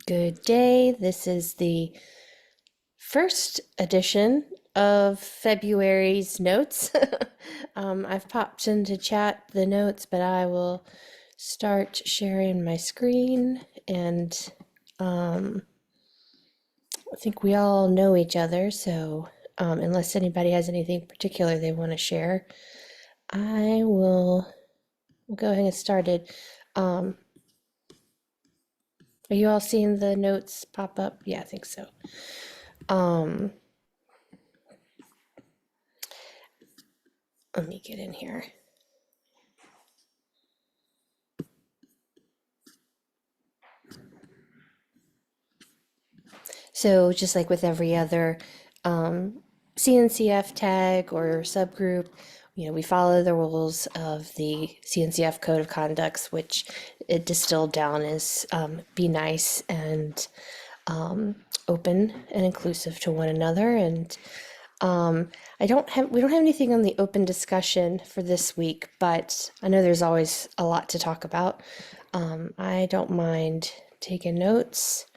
Good day. This is the first edition of February's notes. I've popped into chat the notes, but I will start sharing my screen. And I think we all know each other, so unless anybody has anything particular they want to share, I will go ahead and get started. Are you all seeing the notes pop up? Yeah, I think so. Let me get in here. So just like with every other CNCF tag or subgroup, we follow the rules of the CNCF Code of Conducts, which it distilled down as be nice and open and inclusive to one another. And we don't have anything on the open discussion for this week, but I know there's always a lot to talk about. I don't mind taking notes.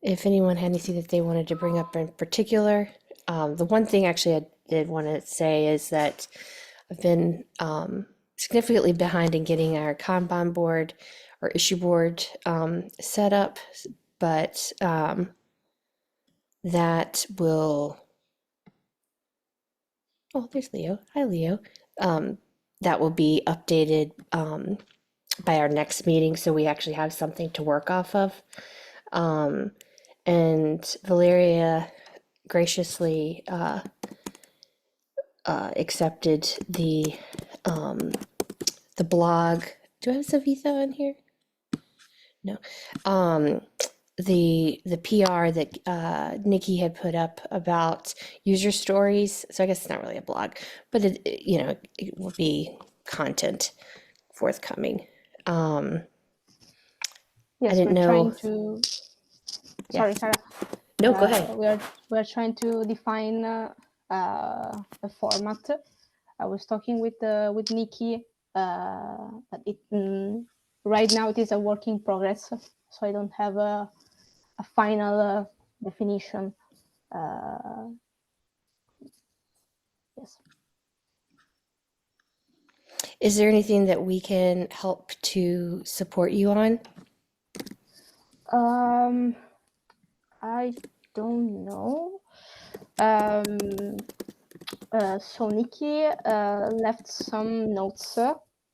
If anyone had anything that they wanted to bring up in particular. The one thing actually I did want to say is that I've been significantly behind in getting our Kanban board or issue board set up, but that will, oh, there's Leo. Hi, Leo. That will be updated by our next meeting, so we actually have something to work off of. And Valeria graciously accepted the blog. Do I have Savitha in here? No. The PR that Nikki had put up about user stories. So I guess it's not really a blog, but it will be content forthcoming. I Yes, didn't we're know. trying to. Yeah. Sorry, Sarah. No, go ahead. We're trying to define a format. I was talking with Nikki, but right now it is a work in progress, so I don't have a final definition. Yes. Is there anything that we can help to support you on? I don't know. So Nikki left some notes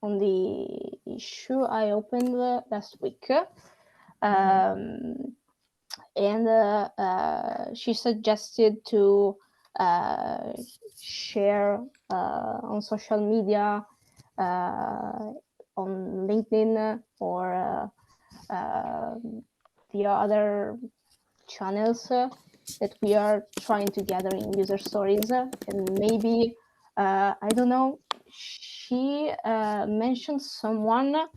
on the issue I opened last week. And she suggested to share on social media, on LinkedIn or the other channels that we are trying to gather in user stories. And maybe, I don't know, she mentioned someone,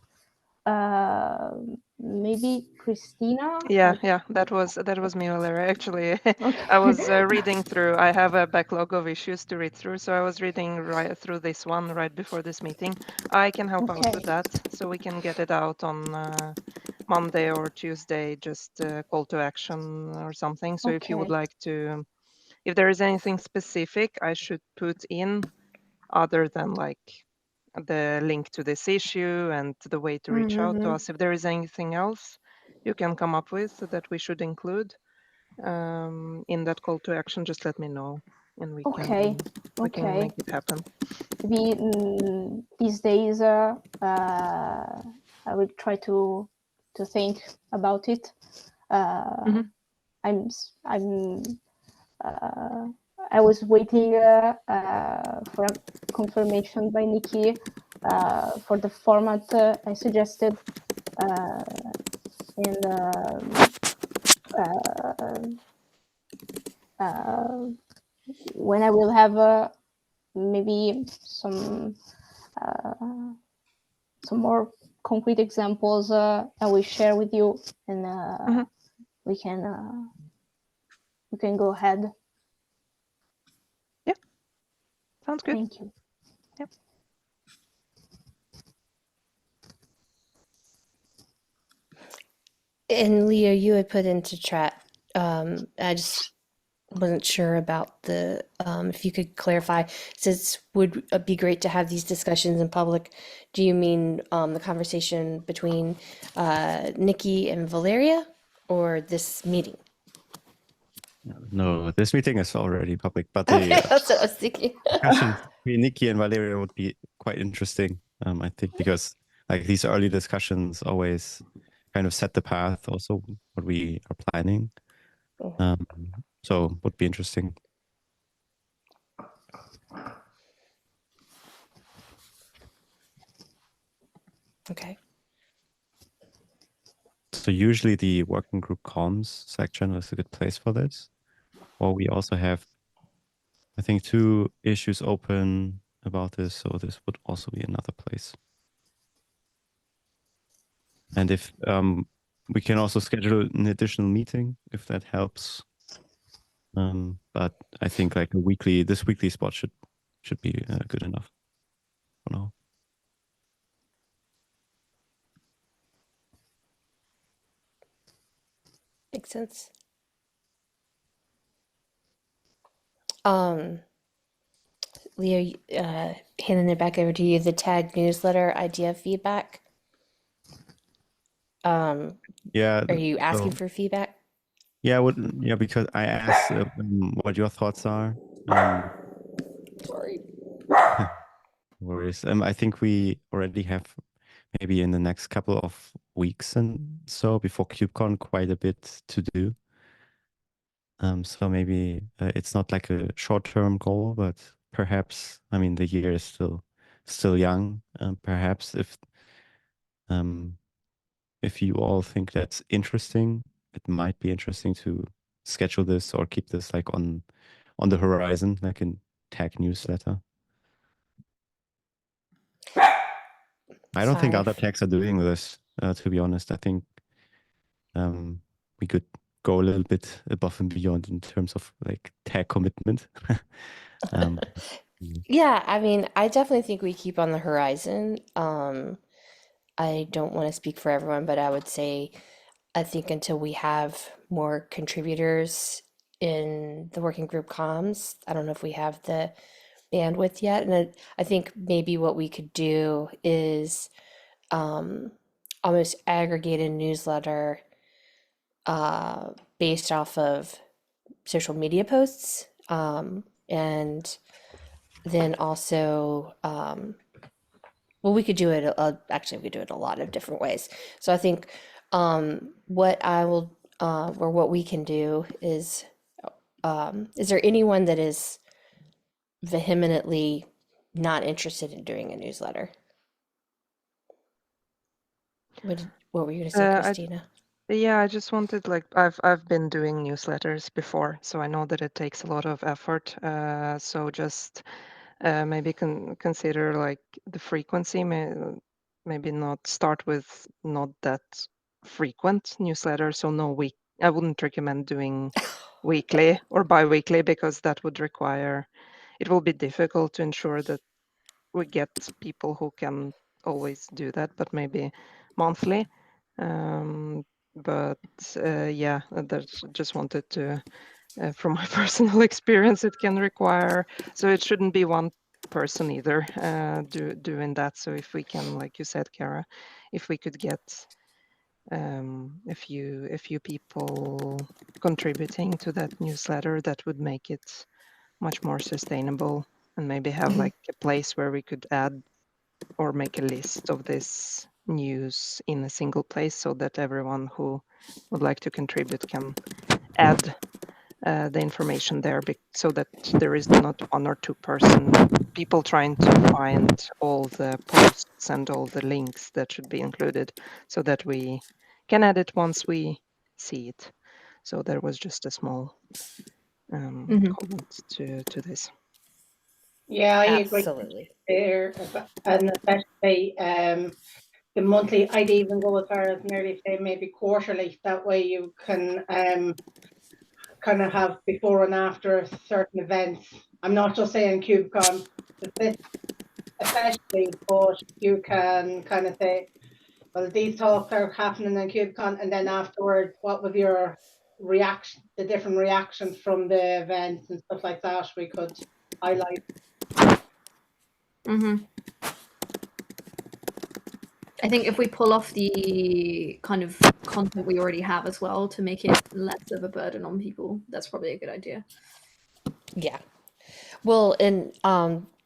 maybe Christina. Yeah, that was me, Valeria. Actually, okay. I was reading through. I have a backlog of issues to read through, so I was reading right through this one right before this meeting. I can help out with that, so we can get it out on Monday or Tuesday. Just a call to action or something. So if you would like to, if there is anything specific I should put in, other than like the link to this issue and the way to reach out to us, if there is anything else you can come up with that we should include in that call to action, just let me know and we can make it happen. These days I will try to think about it. I was waiting for a confirmation by Nikki for the format I suggested, and when I will have maybe some more concrete examples, I will share with you, and we can go ahead. Yeah, sounds good. Thank you. Yep. And Leo, you had put into chat. I just wasn't sure about the if you could clarify. Since would be great to have these discussions in public. Do you mean the conversation between Nikki and Valeria, or this meeting? No, this meeting is already public, but Okay, the that's what I was thinking. discussion between Nikki and Valeria would be quite interesting, I think, because like these early discussions always kind of set the path, also what we are planning. So would be interesting. Okay. So usually the working group comms section is a good place for this. Or we also have, I think, 2 issues open about this, so this would also be another place. And if we can also schedule an additional meeting if that helps. But I think like this weekly spot should be good enough for now. Makes sense. Leo, handing it back over to you, the tag newsletter idea feedback. Yeah. Are you asking so- for feedback? Yeah, because I asked what your thoughts are. Sorry. No worries. I think we already have maybe in the next couple of weeks and so before KubeCon quite a bit to do. So maybe it's not like a short-term goal, but perhaps, I mean, the year is still young. Perhaps if you all think that's interesting, it might be interesting to schedule this or keep this like on the horizon, like in tag newsletter. I don't think other tags are doing this, to be honest. I think we could go a little bit above and beyond in terms of like tag commitment. Yeah, I mean, I definitely think we keep on the horizon. I don't want to speak for everyone, but I would say I think until we have more contributors in the working group comms, I don't know if we have the bandwidth yet. And I think maybe what we could do is almost aggregate a newsletter based off of social media posts, and then also well, we could do it actually we could do it a lot of different ways. So I think what I will or what we can do is there anyone that is vehemently not interested in doing a newsletter? What were you going to say, Christina? Yeah, I just wanted like I've been doing newsletters before, so I know that it takes a lot of effort. So just maybe consider like the frequency. Maybe not start with not that frequent newsletter. So no week. I wouldn't recommend doing weekly or bi-weekly because that would require. It will be difficult to ensure that we get people who can always do that, but maybe monthly. But yeah, that's just wanted to, from my personal experience, it can require, so it shouldn't be one person either doing that. So if we can, like you said, Kara, if we could get a few people contributing to that newsletter, that would make it much more sustainable, and maybe have like a place where we could add or make a list of this news in a single place so that everyone who would like to contribute can add the information there, so that there is not one or two people trying to find all the posts and all the links that should be included, so that we can add it once we see it. So there was just a small comment to this. Yeah, I agree Absolutely. there, and especially the monthly. I'd even go as far as nearly say maybe quarterly. That way you can kind of have before and after certain events. I'm not just saying KubeCon especially, but you can kind of say, well, these talks are happening in KubeCon, and then afterwards, what was your reaction, the different reactions from the events and stuff like that we could highlight? I think if we pull off the kind of content we already have as well to make it less of a burden on people, that's probably a good idea. Yeah. Well, and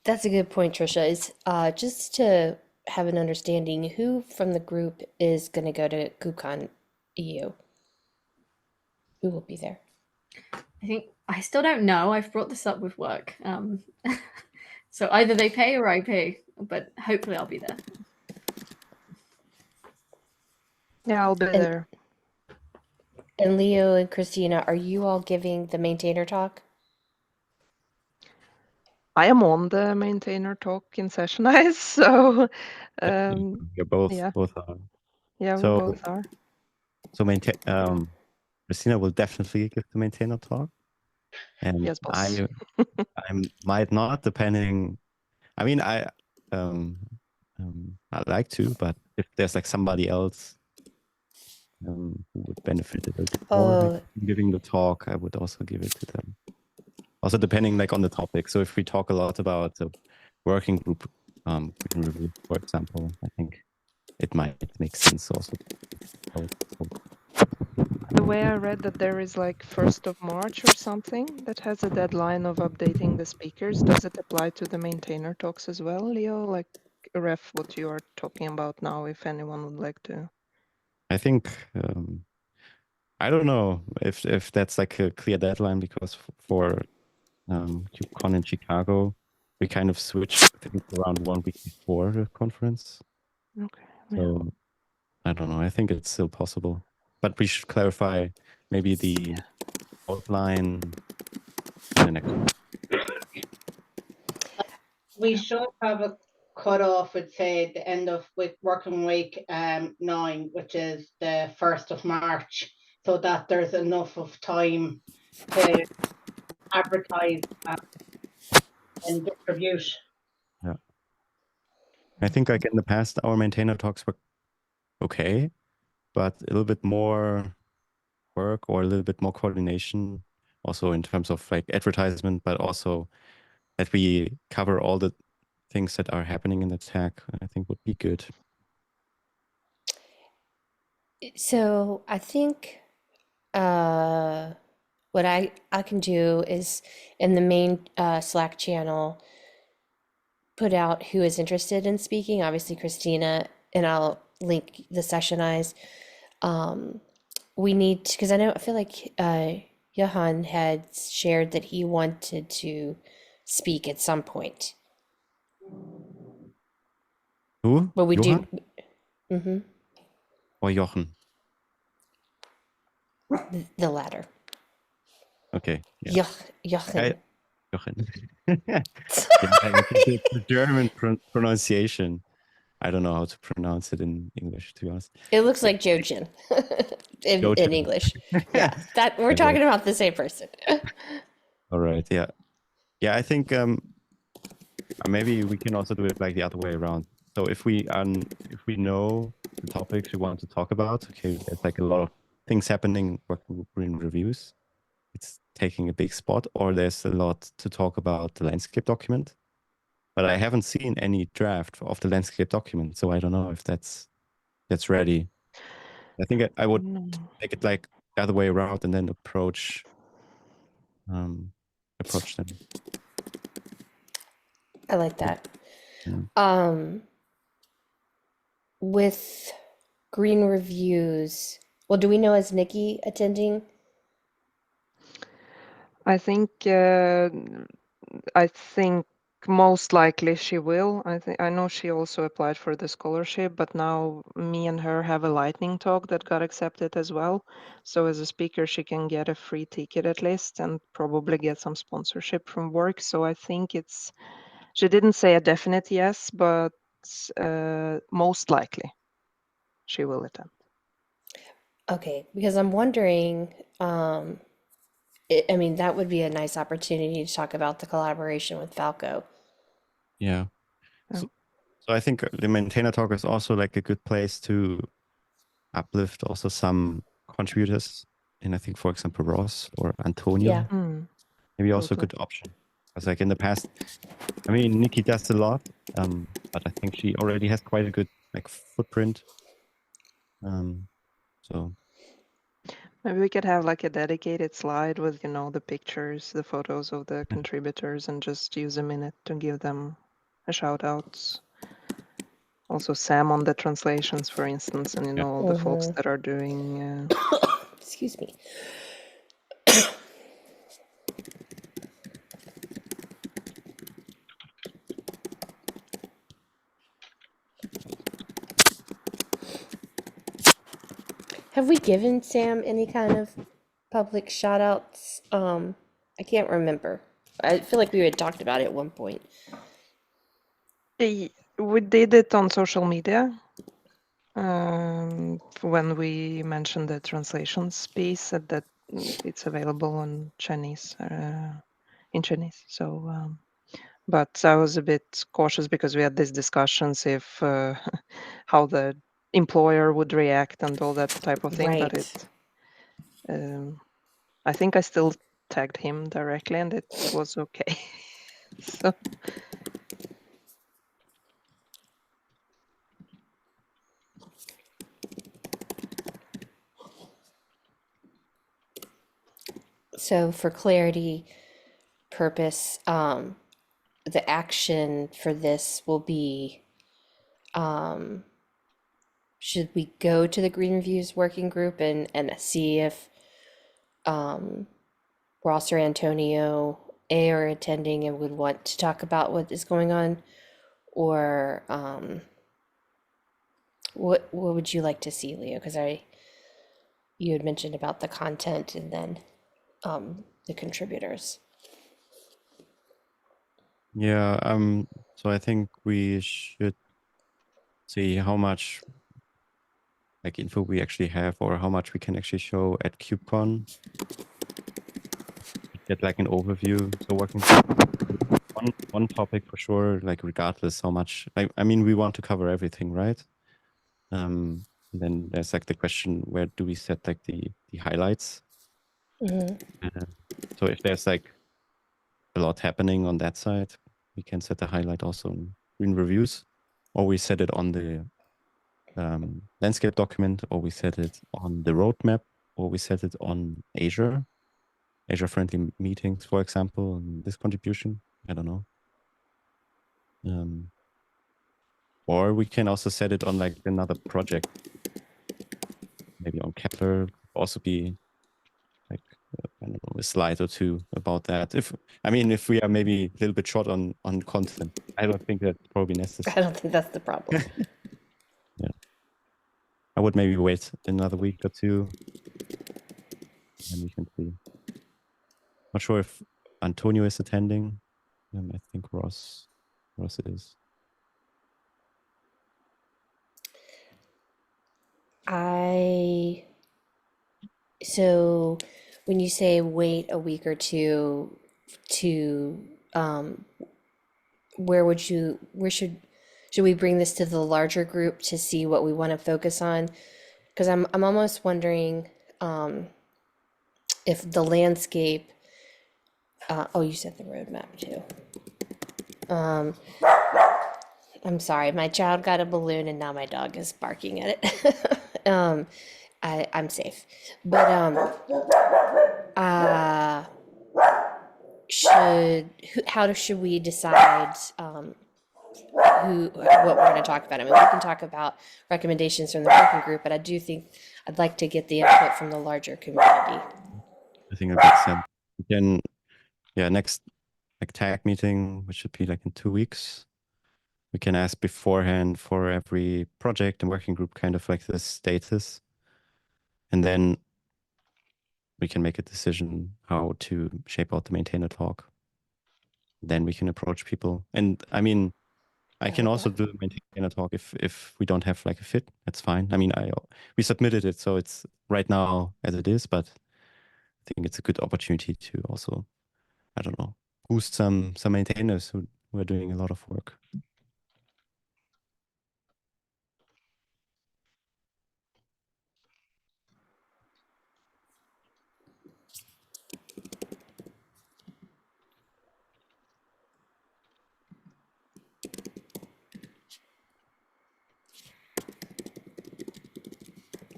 that's a good point, Trisha, is just to have an understanding who from the group is going to go to KubeCon EU. Who will be there? I think I still don't know. I've brought this up with work. So either they pay or I pay, but hopefully I'll be there. Yeah, I'll be there. And Leo and Christina, are you all giving the maintainer talk? I am on the maintainer talk in Sessionize, so You're both yeah. both are. Yeah, So- we both are. So Christina will definitely give the maintainer talk, and Yes, boss. I might not, depending. I mean, I'd like to, but if there's like somebody else who would benefit a little bit more Oh, like, giving the talk, I would also give it to them. Also, depending like on the topic. So if we talk a lot about the working group review, for example, I think it might make sense also. The way I read that there is like 1st of March or something that has a deadline of updating the speakers. Does it apply to the maintainer talks as well, Leo? Like ref what you are talking about now, if anyone would like to. I think I don't know if that's like a clear deadline, because for KubeCon in Chicago, we kind of switched things around 1 week before the conference. Okay. So I don't know. I think it's still possible, but we should clarify maybe the outline in the next one. We should have a cutoff, would say, the end of working week 9, which is the 1st of March, so that there's enough of time to advertise and distribute. I think like in the past, our maintainer talks were okay, but a little bit more work or a little bit more coordination, also in terms of like advertisement, but also that we cover all the things that are happening in the tag, I think would be good. so I think what I can do is in the main Slack channel put out who is interested in speaking. Obviously, Christina, and I'll link the Sessionize. We need because I feel like Johan had shared that he wanted to speak at some point, Who? but we Johann do. Mm-hmm, or Jochen? the latter. Okay. Yeah. Jochen. Jochen. Yeah, I think the German pronunciation. I don't know how to pronounce it in English, to be honest. It looks like Jochen in Jochen. English. Yeah, that we're Yeah, talking about the same person. All right. Yeah. Yeah. I think maybe we can also do it like the other way around. So if we know the topics we want to talk about, okay, there's like a lot of things happening working in reviews. It's taking a big spot, or there's a lot to talk about the landscape document. But I haven't seen any draft of the landscape document, so I don't know if that's ready. I think I would make it like the other way around and then approach them. I like that. Yeah. With green reviews, well, do we know, is Nikki attending? I think most likely she will. I know she also applied for the scholarship, but now me and her have a lightning talk that got accepted as well. So as a speaker, she can get a free ticket at least and probably get some sponsorship from work. So I think she didn't say a definite yes, but most likely she will attend. Okay, because I'm wondering, I mean, that would be a nice opportunity to talk about the collaboration with Falco. Yeah. So I think the maintainer talk is also like a good place to uplift also some contributors. And I think, for example, Ross or Antonio, Yeah. maybe also a Totally. good option. Because like in the past, I mean, Nikki does a lot, but I think she already has quite a good like footprint. So Maybe we could have like a dedicated slide with, the pictures, the photos of the contributors, and just use a minute to give them a shout out. Also Sam on the translations, for instance, and all the folks that are doing Excuse me. Have we given Sam any kind of public shout outs? I can't remember. I feel like we had talked about it at one point. we did it on social media. When we mentioned the translations piece, said that it's available on Chinese, in Chinese. So, but I was a bit cautious because we had these discussions if how the employer would react and all that type of thing. But Right. I think I still tagged him directly, and it was okay. So. So for clarity purpose, the action for this will be, should we go to the Green Reviews Working Group and see if Ross or Antonio are attending and would want to talk about what is going on? Or what would you like to see, Leo? Because you had mentioned about the content and then the contributors. yeah, so I think we should see how much like info we actually have or how much we can actually show at KubeCon. Get like an overview. So working one topic for sure, like regardless how much, I mean, we want to cover everything, right? Then there's like the question, where do we set like the highlights? So if there's like a lot happening on that side, we can set the highlight also in green reviews, or we set it on the landscape document, or we set it on the roadmap, or we set it on Azure friendly meetings, for example, and this contribution. I don't know. Or we can also set it on like another project, maybe on Kepler. Also be like I don't know, a slide or two about that. If we are maybe a little bit short on content, I don't think that's probably necessary. I don't think that's the problem. Yeah, I would maybe wait another week or two, and we can see. Not sure if Antonio is attending. I think Ross is. So when you say wait a week or two to, where should we bring this to the larger group to see what we want to focus on? Because I'm almost wondering if the landscape, oh, you said the roadmap too. I'm sorry, my child got a balloon and now my dog is barking at it. I'm safe. But should we decide what we're going to talk about? I mean, we can talk about recommendations from the working group, but I do think I'd like to get the input from the larger community. I think that makes sense. Then, yeah, next like tag meeting, which should be like in 2 weeks. We can ask beforehand for every project and working group kind of like the status. And then we can make a decision how to shape out the maintainer talk. Then we can approach people. And I mean, I can also do the maintainer talk if we don't have like a fit. That's fine. I mean, we submitted it, so it's right now as it is, but I think it's a good opportunity to also, I don't know, boost some maintainers who are doing a lot of work.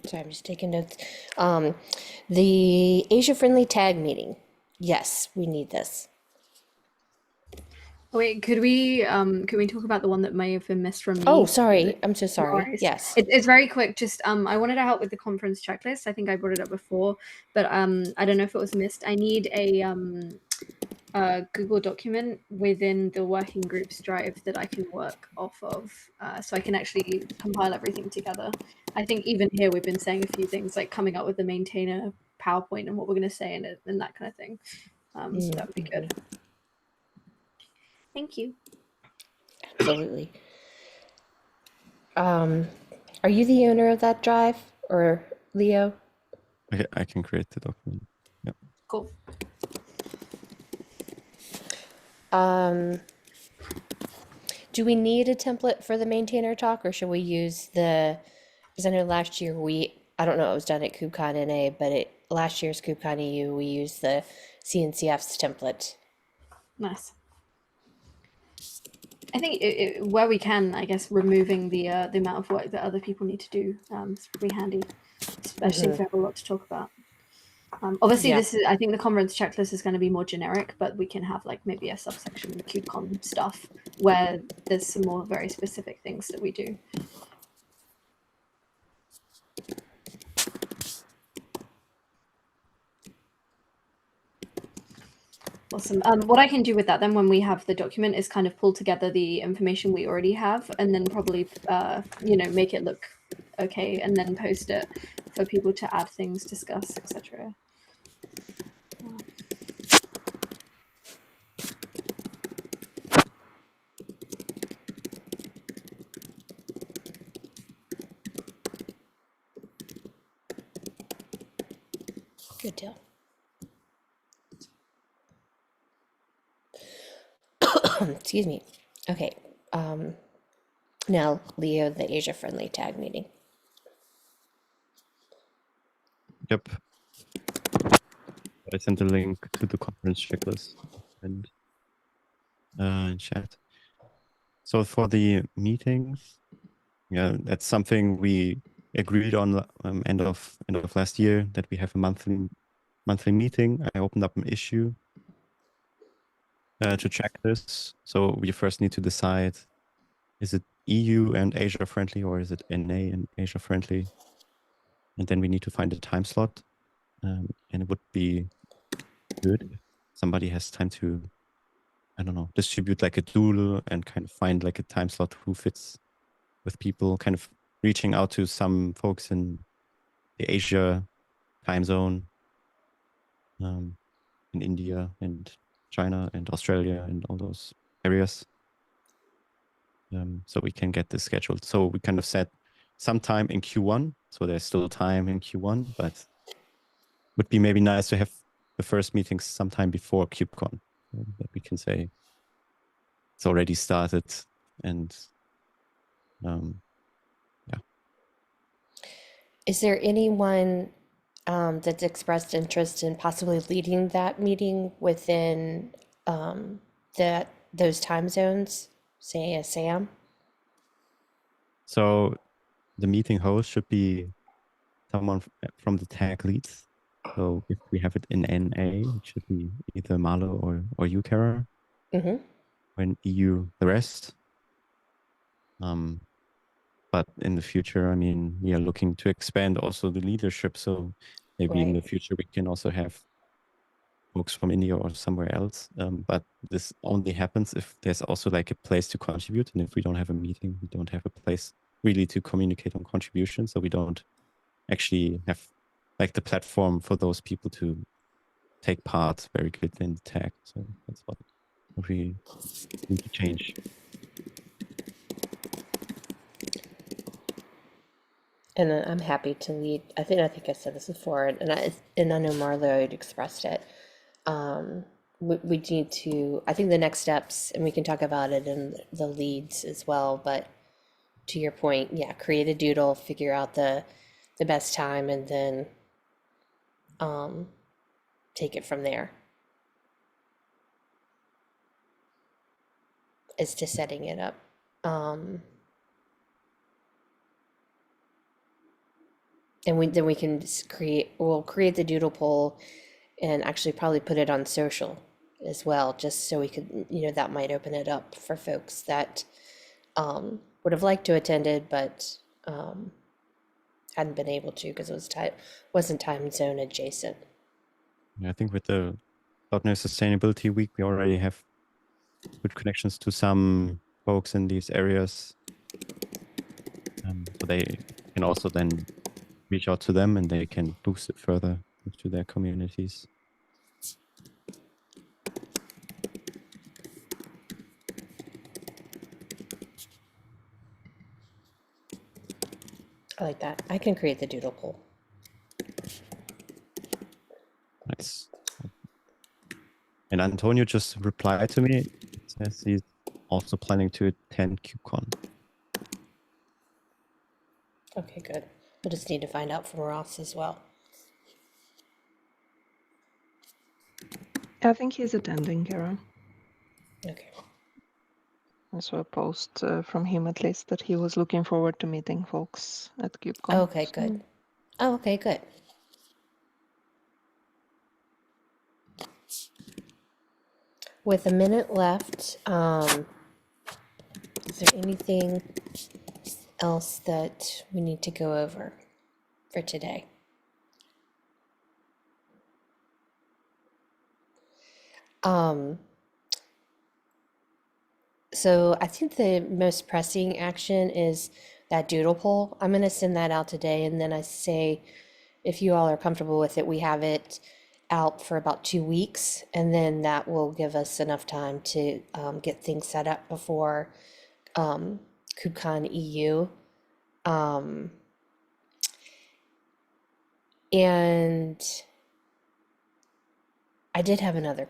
Sorry, I'm just taking notes. The Asia-friendly tag meeting. Yes, we need this. Wait, could we talk about the one that may have been missed from me? Oh, sorry. I'm so No sorry. worries. Yes. It's very quick. Just I wanted to help with the conference checklist. I think I brought it up before, but I don't know if it was missed. I need a Google document within the working groups drive that I can work off of, so I can actually compile everything together. I think even here we've been saying a few things like coming up with the maintainer PowerPoint and what we're going to say in it and that kind of thing. So that would be good. Thank you. Absolutely. Are you the owner of that drive, or Leo? I can create the document. Yeah. Cool. Do we need a template for the maintainer talk, or should we use the? Because I know last year I don't know, it was done at KubeCon NA, but last year's KubeCon EU, we used the CNCF's template. Nice. I think where we can, I guess, removing the amount of work that other people need to do is pretty handy, especially if we have a lot to talk about. Obviously, Yeah. I think the conference checklist is going to be more generic, but we can have like maybe a subsection KubeCon stuff where there's some more very specific things that we do. Awesome. What I can do with that then when we have the document is kind of pull together the information we already have and then probably, make it look okay and then post it for people to add things, discuss, etc. Good deal. Excuse me. Okay. Now, Leo, the Asia-friendly tag meeting. Yep. I sent a link to the conference checklist and in chat. So for the meetings, yeah, that's something we agreed on end of last year, that we have a monthly meeting. I opened up an issue to check this. So we first need to decide, is it EU and Asia friendly, or is it NA and Asia friendly? And then we need to find a time slot. And it would be good if somebody has time to, I don't know, distribute like a doodle and kind of find like a time slot who fits with people, kind of reaching out to some folks in the Asia time zone, in India and China and Australia and all those areas. So we can get this scheduled. So we kind of set some time in Q1. So there's still time in Q1, but would be maybe nice to have the first meetings sometime before KubeCon, that we can say it's already started. And yeah. Is there anyone that's expressed interest in possibly leading that meeting within those time zones, say a Sam? So the meeting host should be someone from the tag leads. So if we have it in NA, it should be either Malo or you, Kara. Mm-hmm. When EU, the rest. But in the future, I mean, we are looking to expand also the leadership. So maybe in the future, we can also have folks from India or somewhere else. But this only happens if there's also like a place to contribute. And if we don't have a meeting, we don't have a place really to communicate on contribution. So we don't actually have like the platform for those people to take part very good in the tag. So that's what we need to change. And I'm happy to lead. I think I said this before, and I know Marlo had expressed it. We need to. I think the next steps, and we can talk about it in the leads as well. But to your point, yeah, create a doodle, figure out the best time, and then take it from there. As to setting it up. And then we can we'll create the doodle poll and actually probably put it on social as well, just so we could, that might open it up for folks that would have liked to attended, but hadn't been able to because it wasn't time zone adjacent. I think with the cloud-native sustainability week, we already have good connections to some folks in these areas. So they can also then reach out to them and they can boost it further to their communities. I like that. I can create the doodle poll. Nice. And Antonio just replied to me. It says he's also planning to attend KubeCon. Okay, good. We'll just need to find out from Ross as well. I think he's attending, Kara. Okay. I saw a post from him at least that he was looking forward to meeting folks at KubeCon. Okay, good. Oh, okay, good. With a minute left, is there anything else that we need to go over for today? So I think the most pressing action is that doodle poll. I'm going to send that out today, and then I say, if you all are comfortable with it, we have it out for about 2 weeks, and then that will give us enough time to get things set up before KubeCon EU. And I did have another,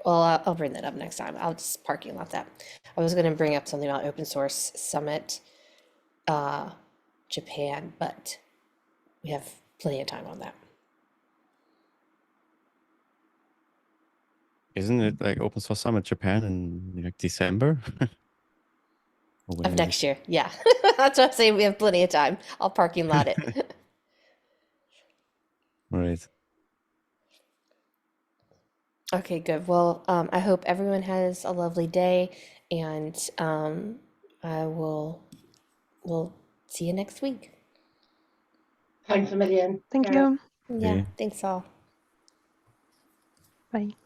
well, I'll bring that up next time. I'll just parking lot that. I was going to bring up something about Open Source Summit Japan, but we have plenty of time on that. Isn't it like Open Source Summit Japan in like December? Of next year, yeah. That's what I'm saying. We have plenty of time. I'll parking lot it. Right. Okay, good. Well, I hope everyone has a lovely day, and we'll see you next week. Thanks a million. Thank Kara. you. Yeah, Okay. thanks all. Bye.